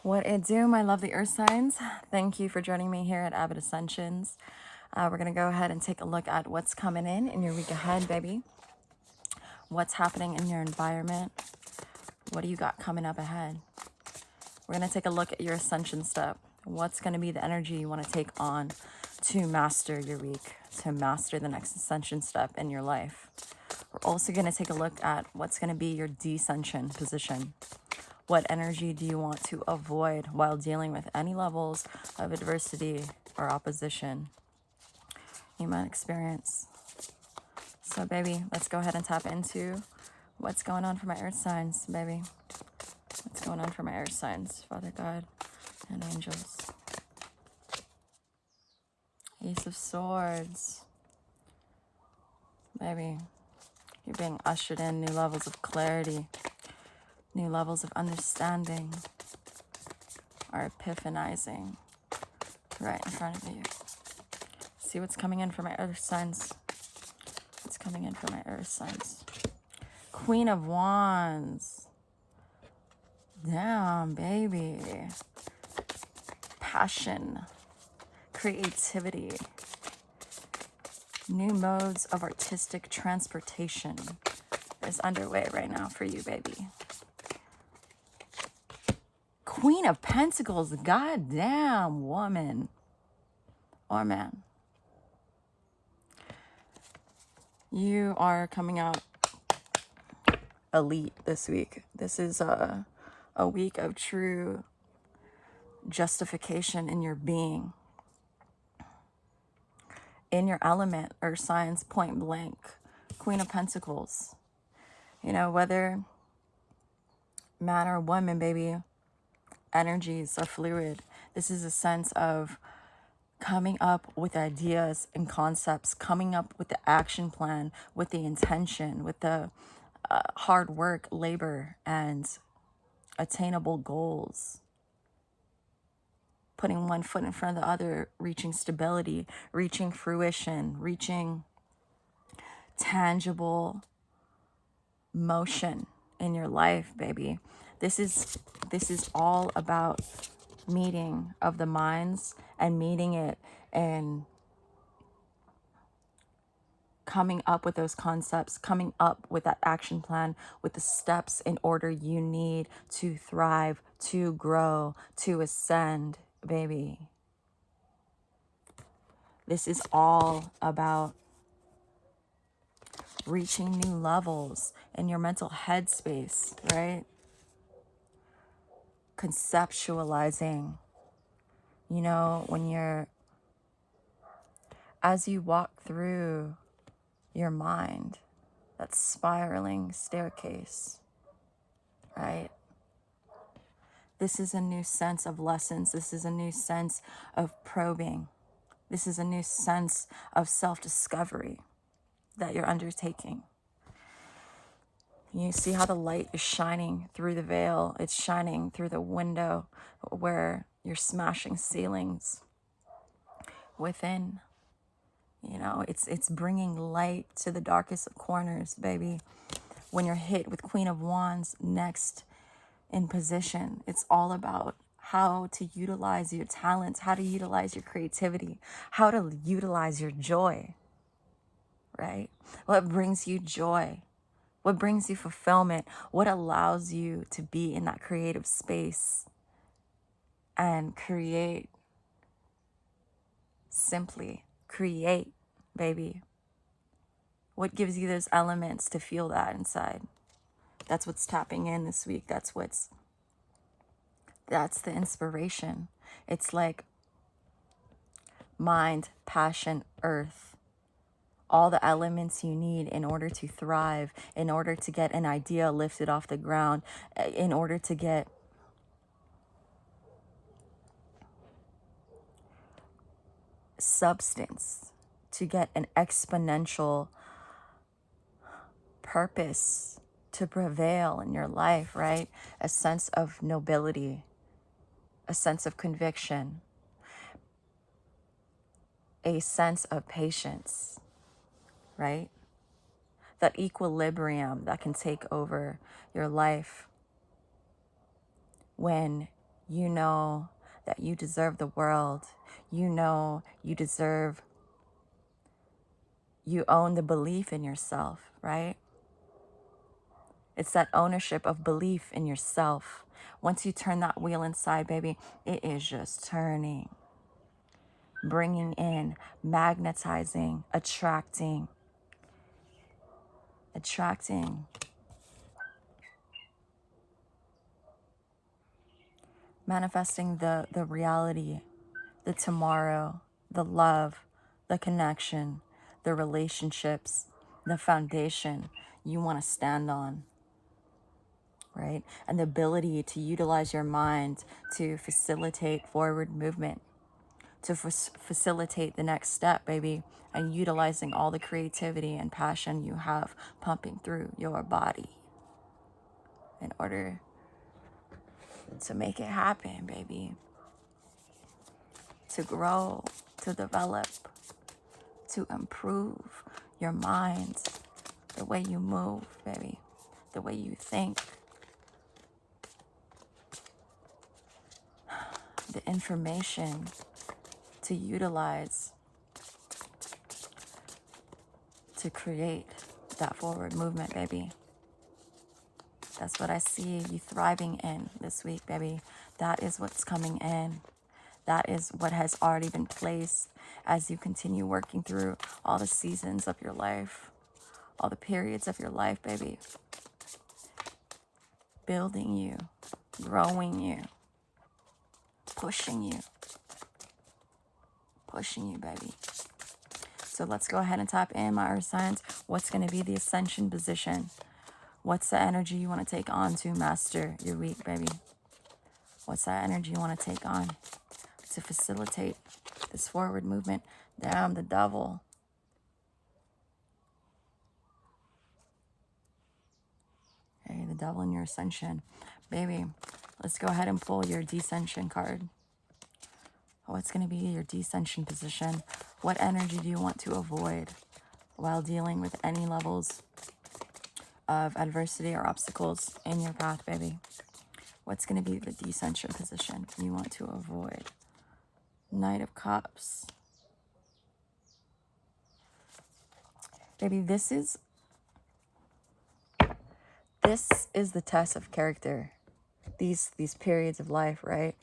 What it do, my lovely earth signs? Thank you for joining me here at Abbott Ascensions. We're going to go ahead and take a look at what's coming in your week ahead, baby. What's happening in your environment? What do you got coming up ahead? We're going to take a look at your ascension step. What's going to be the energy you want to take on to master your week, to master the next ascension step in your life? We're also going to take a look at what's going to be your descension position. What energy do you want to avoid while dealing with any levels of adversity or opposition you might experience? So, baby, let's go ahead and tap into what's going on for my earth signs, baby. What's going on for my earth signs, Father God and angels? Ace of Swords. Baby, you're being ushered in new levels of clarity, new levels of understanding are epiphanizing right in front of you. See what's coming in for my earth signs. What's coming in for my earth signs? Queen of Wands. Damn, baby. Passion, creativity, new modes of artistic transportation is underway right now for you, baby. Queen of Pentacles, goddamn woman or man. You are coming out elite this week. This is a week of true justification in your being, in your element, earth signs, point blank. Queen of Pentacles. You know, whether man or woman, baby, energies are fluid. This is a sense of coming up with ideas and concepts, coming up with the action plan, with the intention, with the hard work, labor, and attainable goals. Putting one foot in front of the other, reaching stability, reaching fruition, reaching tangible motion in your life, baby. This is all about meeting of the minds and meeting it and coming up with those concepts, coming up with that action plan, with the steps in order you need to thrive, to grow, to ascend, baby. This is all about reaching new levels in your mental headspace, right? Conceptualizing, you know, when you're, as you walk through your mind, that spiraling staircase, right? This is a new sense of lessons. This is a new sense of probing. This is a new sense of self-discovery that you're undertaking. You see how the light is shining through the veil. It's shining through the window where you're smashing ceilings within. You know, it's bringing light to the darkest of corners, baby. When you're hit with Queen of Wands next in position, it's all about how to utilize your talents, how to utilize your creativity, how to utilize your joy, right? What brings you joy? What brings you fulfillment? What allows you to be in that creative space and create? Simply create, baby. What gives you those elements to feel that inside? That's what's tapping in this week. That's the inspiration. It's like mind, passion, earth. All the elements you need in order to thrive, in order to get an idea lifted off the ground, in order to get substance, to get an exponential purpose to prevail in your life, right? A sense of nobility, a sense of conviction, a sense of patience, right? That equilibrium that can take over your life when You know that you deserve the world. You know you deserve, you own the belief in yourself, right? It's that ownership of belief in yourself. Once you turn that wheel inside, baby, it is just turning, bringing in, magnetizing, attracting, manifesting the reality, the tomorrow, the love, the connection, the relationships, the foundation you want to stand on, right? And the ability to utilize your mind to facilitate forward movement, to facilitate the next step, baby, and utilizing all the creativity and passion you have pumping through your body in order to make it happen, baby, to grow, to develop, to improve your mind, the way you move, baby, the way you think, the information to utilize to create that forward movement, baby. That's what I see you thriving in this week, baby. That is what's coming in. That is what has already been placed as you continue working through all the seasons of your life, all the periods of your life, baby. Building you, growing you, pushing you, baby. So let's go ahead and tap in, my earth signs. What's going to be the ascension position? What's the energy you want to take on to master your week, baby? What's that energy you want to take on to facilitate this forward movement? Damn, the devil. Hey, the devil in your ascension. Baby, let's go ahead and pull your descension card. What's going to be your descension position? What energy do you want to avoid while dealing with any levels of adversity or obstacles in your path, baby? What's going to be the descension position you want to avoid? Knight of Cups. Baby, this is the test of character. These periods of life, right?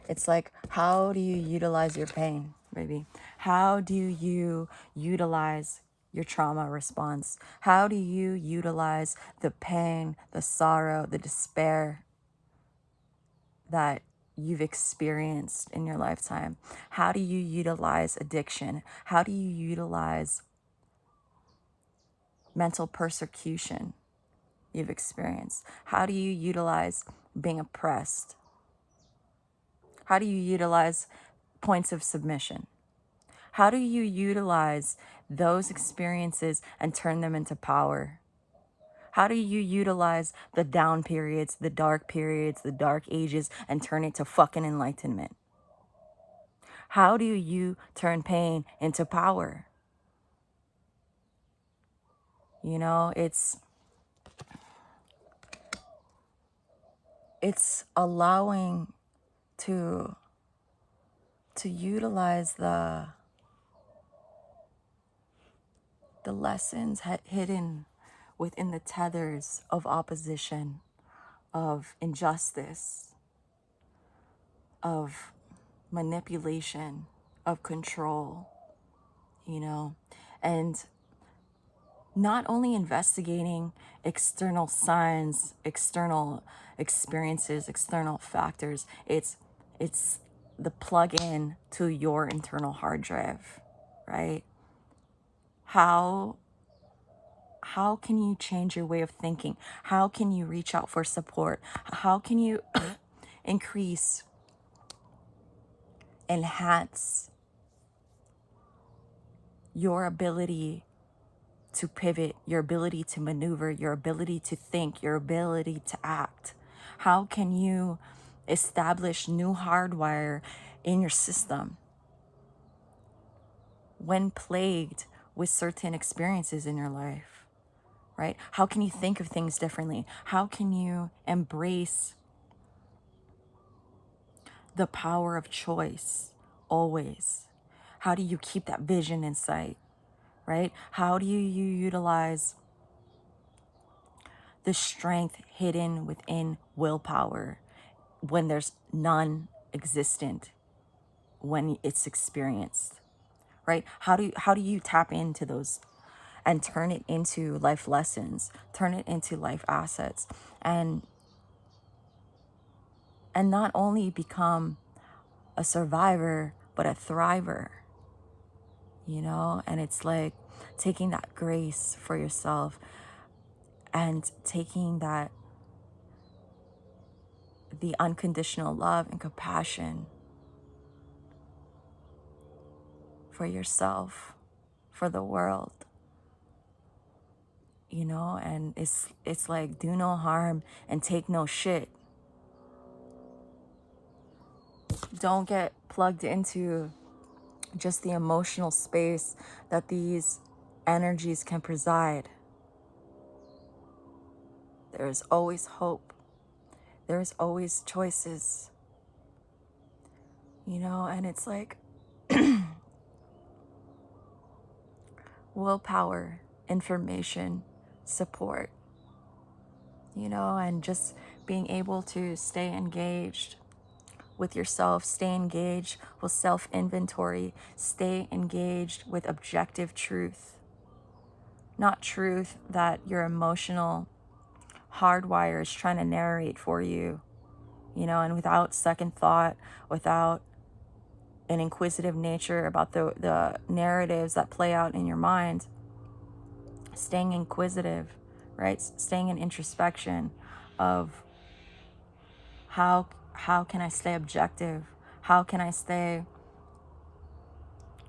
It's like, how do you utilize your pain, baby? How do you utilize your trauma response? How do you utilize the pain, the sorrow, the despair that you've experienced in your lifetime? How do you utilize addiction? How do you utilize mental persecution you've experienced? How do you utilize being oppressed? How do you utilize points of submission? How do you utilize those experiences and turn them into power? How do you utilize the down periods, the dark ages, and turn it to fucking enlightenment? How do you turn pain into power? You know, it's allowing to utilize the lessons hidden within the tethers of opposition, of injustice, of manipulation, of control, you know, and not only investigating external signs, external experiences, external factors, it's the plug-in to your internal hard drive, right? How can you change your way of thinking? How can you reach out for support? How can you increase, enhance your ability to pivot, your ability to maneuver, your ability to think, your ability to act? How can you establish new hardwire in your system when plagued with certain experiences in your life, right? How can you think of things differently? How can you embrace the power of choice, always. How do you keep that vision in sight, right? How do you utilize the strength hidden within willpower when there's none existent when it's experienced, right? How do you tap into those and turn it into life lessons, turn it into life assets, and not only become a survivor but a thriver, you know? And it's like taking that grace for yourself and taking that the unconditional love and compassion for yourself, for the world, you know? And it's like, do no harm and take no shit. Don't get plugged into just the emotional space that these energies can preside. There is always hope. There is always choices, you know? And it's like willpower, information, support, you know, and just being able to stay engaged with yourself, stay engaged with self-inventory, stay engaged with objective truth, not truth that your emotional hardwire is trying to narrate for you, you know, and without second thought, without an inquisitive nature about the narratives that play out in your mind, staying inquisitive, right? Staying in introspection of how can I stay objective? How can I stay,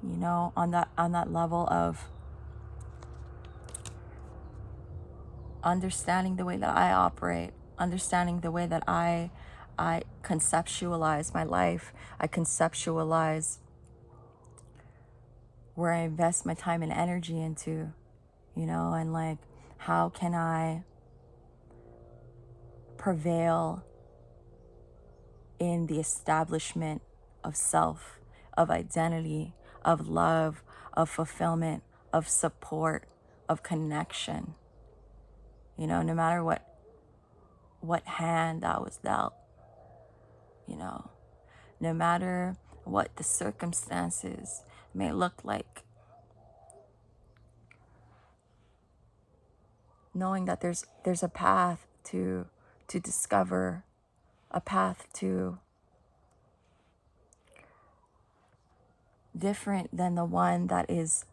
you know, on that level of understanding the way that I operate, understanding the way that I conceptualize my life, I conceptualize where I invest my time and energy into, you know, and like, how can I prevail in the establishment of self, of identity, of love, of fulfillment, of support, of connection, you know, no matter what hand I was dealt, you know, no matter what the circumstances may look like, knowing that there's a path to discover, a path to different than the one that is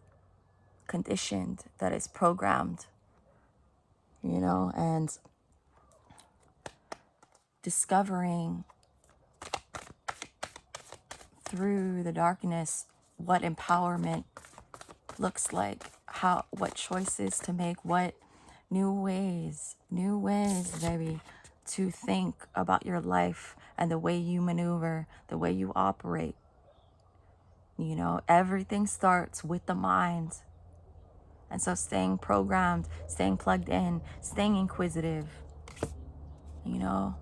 conditioned, that is programmed, you know, and discovering through the darkness what empowerment looks like, what choices to make, what new ways, baby, to think about your life and the way you maneuver, the way you operate. You know, everything starts with the mind. And so staying programmed, staying plugged in, staying inquisitive, you know,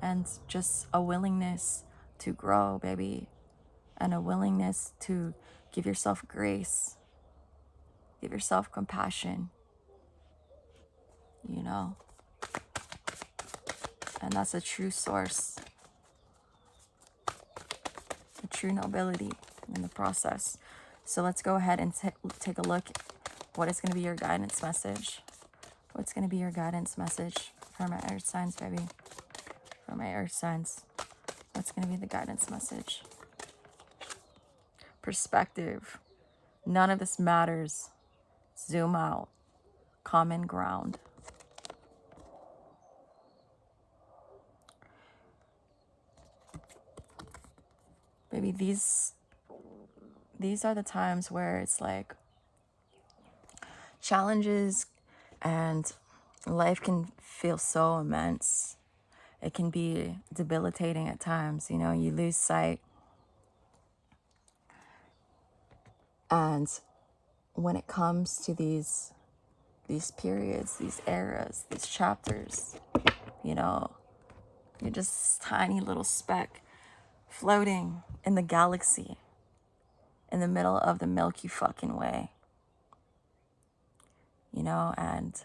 and just a willingness to grow, baby, and a willingness to give yourself grace, give yourself compassion, you know, and that's a true source, a true nobility in the process. So let's go ahead and take a look. What is going to be your guidance message? What's going to be your guidance message for my earth signs, baby? For my earth signs, what's going to be the guidance message? Perspective. None of this matters. Zoom out. Common ground. Baby, these are the times where it's like challenges and life can feel so immense. It can be debilitating at times, you know, you lose sight. And when it comes to these periods, these eras, these chapters, you know, You're just this tiny little speck floating in the galaxy in the middle of the Milky fucking Way. You know, and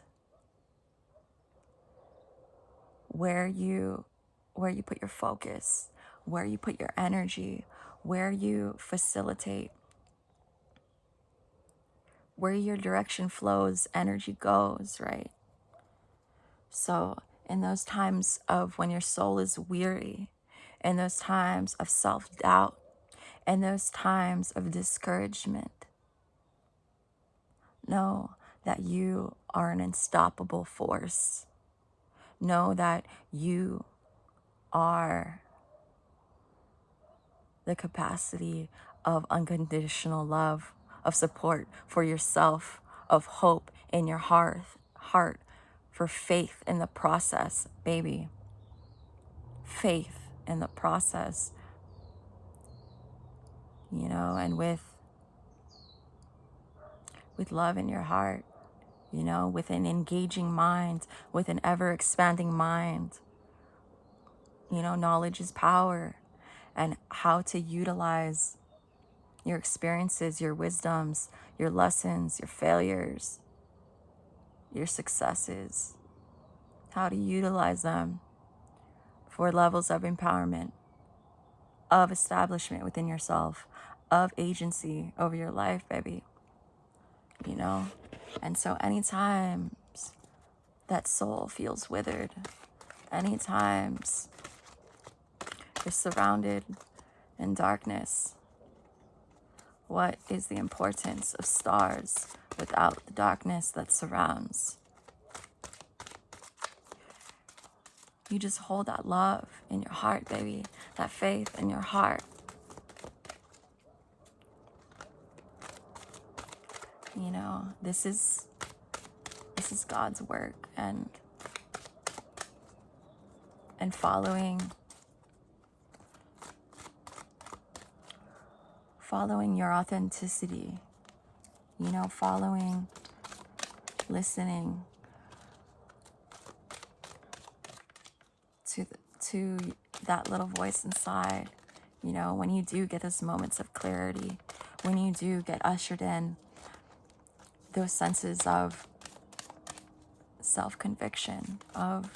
where you put your focus, where you put your energy, where you facilitate, where your direction flows, energy goes, right? So in those times of when your soul is weary, in those times of self-doubt, in those times of discouragement, know that you are an unstoppable force. Know that you are the capacity of unconditional love, of support for yourself, of hope in your heart, for faith in the process, baby. Faith in the process, you know, and with love in your heart, you know, with an engaging mind, with an ever expanding mind. You know, knowledge is power, and how to utilize your experiences, your wisdoms, your lessons, your failures, your successes, how to utilize them for levels of empowerment, of establishment within yourself, of agency over your life, baby. You know? And so anytime that soul feels withered, anytime you're surrounded in darkness, what is the importance of stars without the darkness that surrounds? You just hold that love in your heart, baby, that faith in your heart. You know, this is God's work, and following your authenticity, you know, listening to that little voice inside. You know, when you do get those moments of clarity, when you do get ushered in those senses of self-conviction, of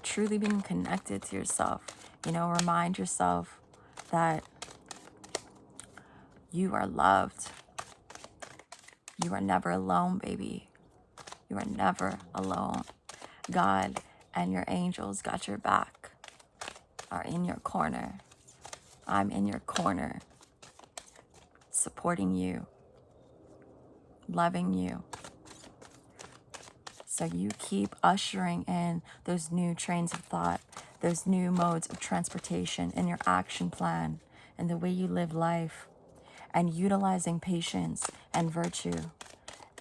truly being connected to yourself, you know, remind yourself that you are loved. You are never alone, baby. You are never alone. God and your angels got your back, are in your corner. I'm in your corner, supporting you, loving you. So you keep ushering in those new trains of thought, those new modes of transportation in your action plan and the way you live life, and utilizing patience and virtue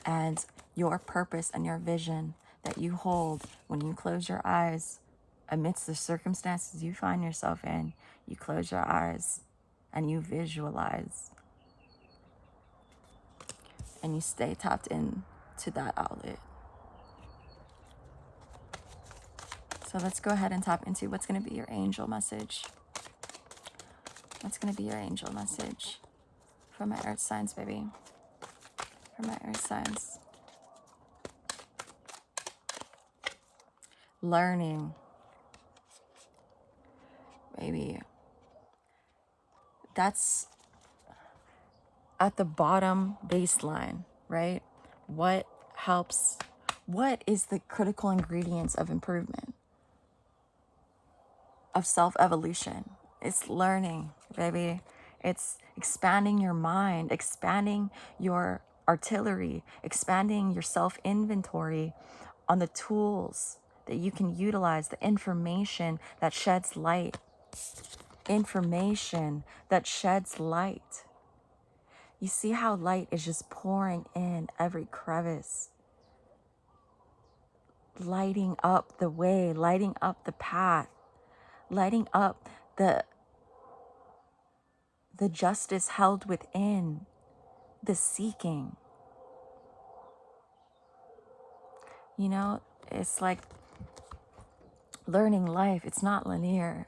and your purpose and your vision that you hold when you close your eyes amidst the circumstances you find yourself in. You close your eyes and you visualize and you stay tapped in to that outlet. So let's go ahead and tap into what's going to be your angel message. What's going to be your angel message for my earth signs, baby? For my earth signs. Learning. Baby. That's at the bottom baseline, right? What helps? What is the critical ingredients of improvement? Of self-evolution? It's learning, baby. It's expanding your mind, expanding your artillery, expanding your self-inventory on the tools that you can utilize, the information that sheds light. Information that sheds light. You see how light is just pouring in every crevice, lighting up the way, lighting up the path, lighting up the justice held within, the seeking. You know, it's like Learning life, it's not linear,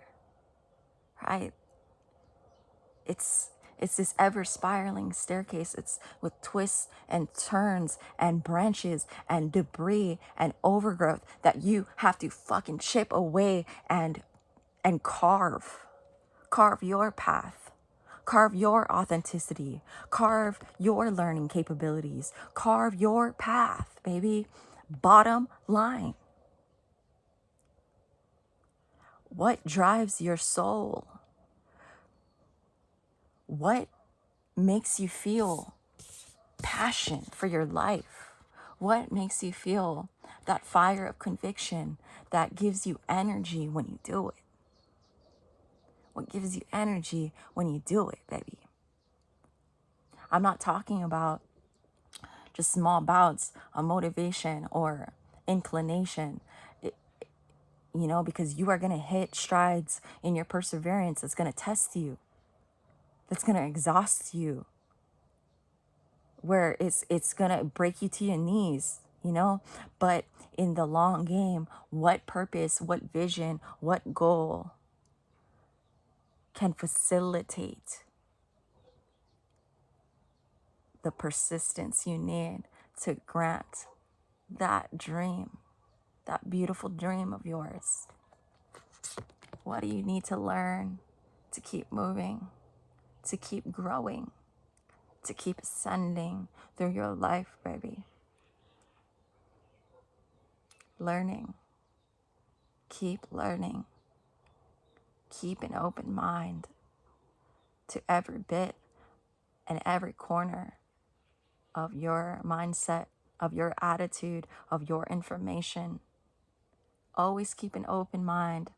right? It's this ever spiraling staircase. It's with twists and turns and branches and debris and overgrowth that you have to fucking chip away and carve. Carve your path. Carve your authenticity. Carve your learning capabilities. Carve your path, baby. Bottom line. What drives your soul? What makes you feel passion for your life? What makes you feel that fire of conviction that gives you energy when you do it? What gives you energy when you do it, baby? I'm not talking about just small bouts of motivation or inclination, because you are going to hit strides in your perseverance that's going to test you, that's going to exhaust you, where it's going to break you to your knees, but in the long game, what purpose, what vision, what goal can facilitate the persistence you need to grant that dream, that beautiful dream of yours? What do you need to learn to keep moving, to keep growing, to keep ascending through your life, baby? Learning. Keep learning. Keep an open mind to every bit and every corner of your mindset, of your attitude, of your information. Always keep an open mind.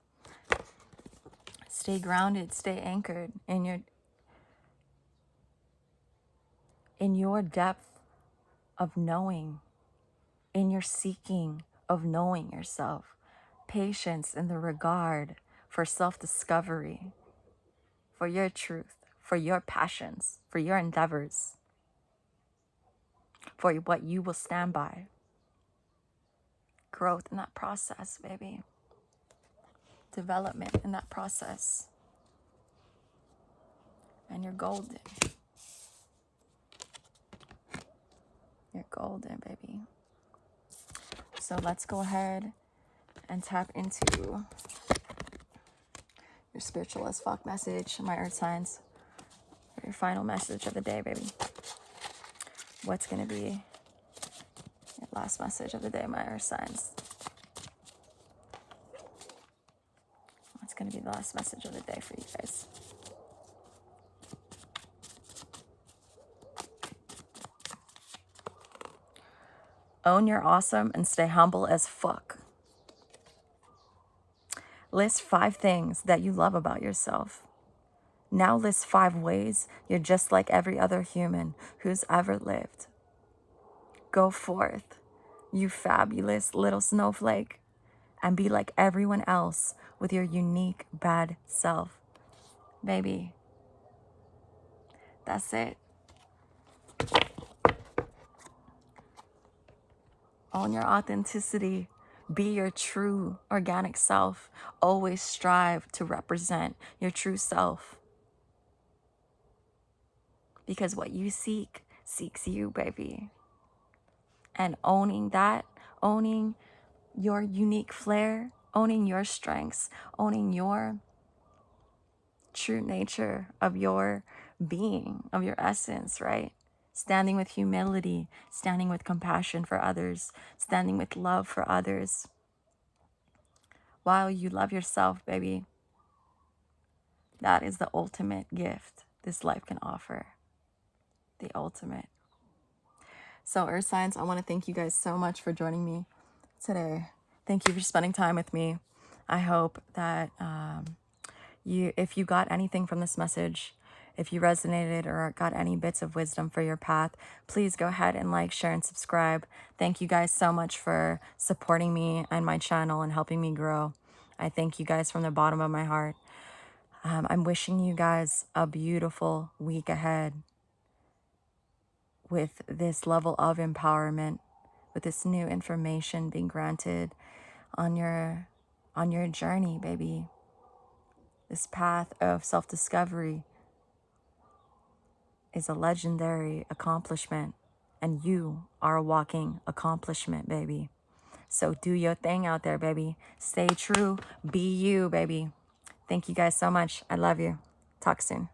Stay grounded, stay anchored in your depth of knowing, in your seeking of knowing yourself. Patience in the regard for self-discovery, for your truth, for your passions, for your endeavors, for what you will stand by. Growth in that process, baby. Development in that process. And you're golden. You're golden, baby. So let's go ahead and tap into your spiritual as fuck message, my earth signs. Your final message of the day, baby. What's going to be your last message of the day, my earth signs? What's going to be the last message of the day for you guys? Own your awesome and stay humble as fuck. List 5 things that you love about yourself. Now list 5 ways you're just like every other human who's ever lived. Go forth, you fabulous little snowflake, and be like everyone else with your unique bad self. Baby, that's it. Own your authenticity. Be your true organic self. Always strive to represent your true self. Because what you seek seeks you, baby. And owning that, owning your unique flair, owning your strengths, owning your true nature of your being, of your essence, right? Standing with humility, standing with compassion for others, standing with love for others. While you love yourself, baby, that is the ultimate gift this life can offer. The ultimate. So, Earth Signs, I want to thank you guys so much for joining me today. Thank you for spending time with me. I hope that if you got anything from this message, if you resonated or got any bits of wisdom for your path, please go ahead and like, share, and subscribe. Thank you guys so much for supporting me and my channel and helping me grow. I thank you guys from the bottom of my heart. I'm wishing you guys a beautiful week ahead with this level of empowerment, with this new information being granted on your on your journey, baby. This path of self-discovery is a legendary accomplishment, and you are a walking accomplishment, baby. So do your thing out there, baby. Stay true. Be you, baby. Thank you guys so much. I love you. Talk soon.